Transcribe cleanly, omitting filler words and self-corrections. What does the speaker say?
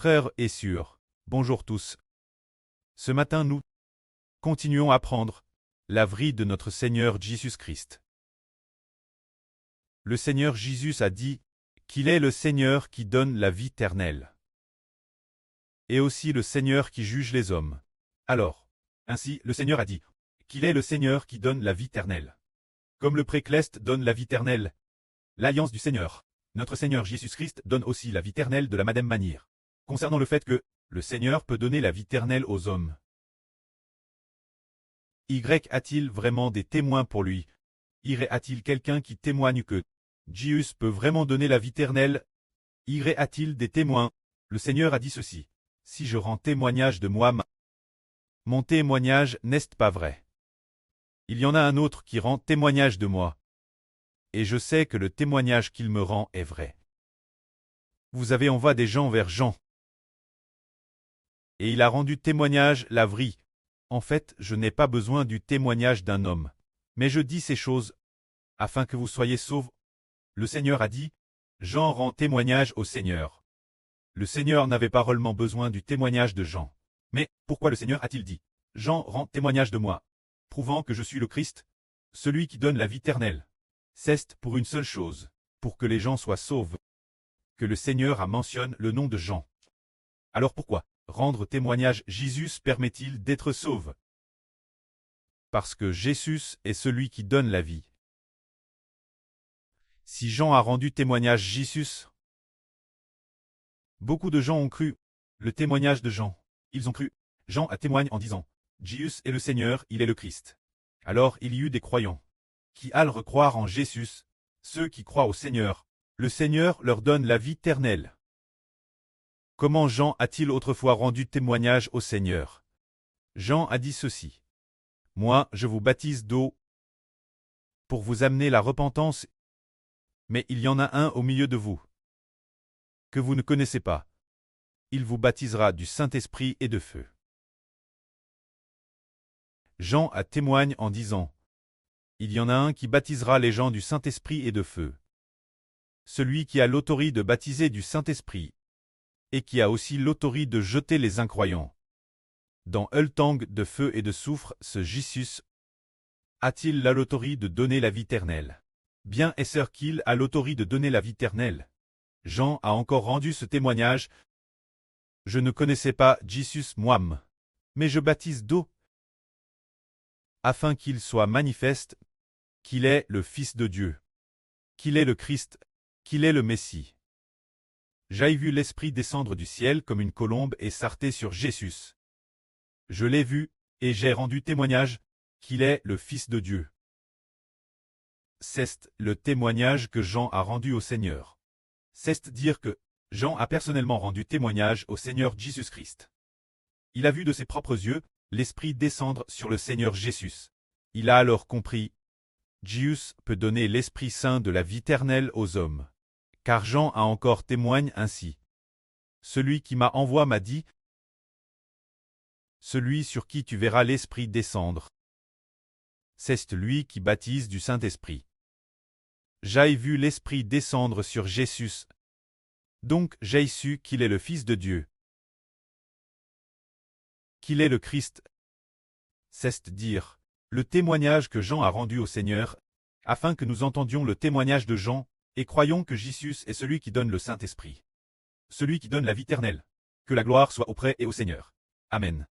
frères et sœurs, bonjour tous. Ce matin nous continuons à apprendre la vie de notre Seigneur Jésus-Christ. Le Seigneur Jésus a dit qu'il est le Seigneur qui donne la vie éternelle, et aussi le Seigneur qui juge les hommes. Alors, ainsi le Seigneur a dit qu'il est le Seigneur qui donne la vie éternelle. Comme le précleste donne la vie éternelle, l'alliance du Seigneur, notre Seigneur Jésus-Christ donne aussi la vie éternelle de la même manière. Concernant le fait que le Seigneur peut donner la vie éternelle aux hommes. Y a-t-il vraiment des témoins pour lui? Y a-t-il quelqu'un qui témoigne que Jésus peut vraiment donner la vie éternelle? Y a-t-il des témoins? Le Seigneur a dit ceci. Si je rends témoignage de moi, mon témoignage n'est pas vrai. Il y en a un autre qui rend témoignage de moi. Et je sais que le témoignage qu'il me rend est vrai. Vous avez envoyé des gens vers Jean. Et il a rendu témoignage la vraie. En fait, je n'ai pas besoin du témoignage d'un homme. Mais je dis ces choses, afin que vous soyez sauvés. Le Seigneur a dit, Jean rend témoignage au Seigneur. Le Seigneur n'avait pas réellement besoin du témoignage de Jean. Mais pourquoi le Seigneur a-t-il dit, Jean rend témoignage de moi, prouvant que je suis le Christ, celui qui donne la vie éternelle? C'est pour une seule chose, pour que les gens soient sauvés, que le Seigneur a mentionné le nom de Jean. Alors pourquoi rendre témoignage Jésus permet-il d'être sauvé? Parce que Jésus est celui qui donne la vie. Si Jean a rendu témoignage Jésus, beaucoup de gens ont cru le témoignage de Jean. Ils ont cru. Jean a témoigné en disant, Jésus est le Seigneur, il est le Christ. Alors il y eut des croyants qui allent recroire en Jésus, ceux qui croient au Seigneur. Le Seigneur leur donne la vie éternelle. Comment Jean a-t-il autrefois rendu témoignage au Seigneur? Jean a dit ceci. Moi, je vous baptise d'eau pour vous amener la repentance, mais il y en a un au milieu de vous que vous ne connaissez pas. Il vous baptisera du Saint-Esprit et de feu. Jean a témoigné en disant, il y en a un qui baptisera les gens du Saint-Esprit et de feu. Celui qui a l'autorité de baptiser du Saint-Esprit, et qui a aussi l'autorité de jeter les incroyants dans le tang de feu et de soufre, ce Jésus a-t-il l'autorité de donner la vie éternelle? Bien est-ce qu'il a l'autorité de donner la vie éternelle? Jean a encore rendu ce témoignage. Je ne connaissais pas Jésus moi-même, mais je baptise d'eau, afin qu'il soit manifeste qu'il est le Fils de Dieu, qu'il est le Christ, qu'il est le Messie. J'ai vu l'Esprit descendre du ciel comme une colombe et s'arrêter sur Jésus. Je l'ai vu, et j'ai rendu témoignage qu'il est le Fils de Dieu. C'est le témoignage que Jean a rendu au Seigneur. C'est dire que Jean a personnellement rendu témoignage au Seigneur Jésus-Christ. Il a vu de ses propres yeux l'Esprit descendre sur le Seigneur Jésus. Il a alors compris, Jésus peut donner l'Esprit Saint de la vie éternelle aux hommes. Car Jean a encore témoigné ainsi. Celui qui m'a envoyé m'a dit, celui sur qui tu verras l'Esprit descendre, c'est lui qui baptise du Saint-Esprit. J'ai vu l'Esprit descendre sur Jésus. Donc j'ai su qu'il est le Fils de Dieu, qu'il est le Christ. C'est dire, le témoignage que Jean a rendu au Seigneur, afin que nous entendions le témoignage de Jean, et croyons que Jésus est celui qui donne le Saint-Esprit. Celui qui donne la vie éternelle. Que la gloire soit auprès et au Seigneur. Amen.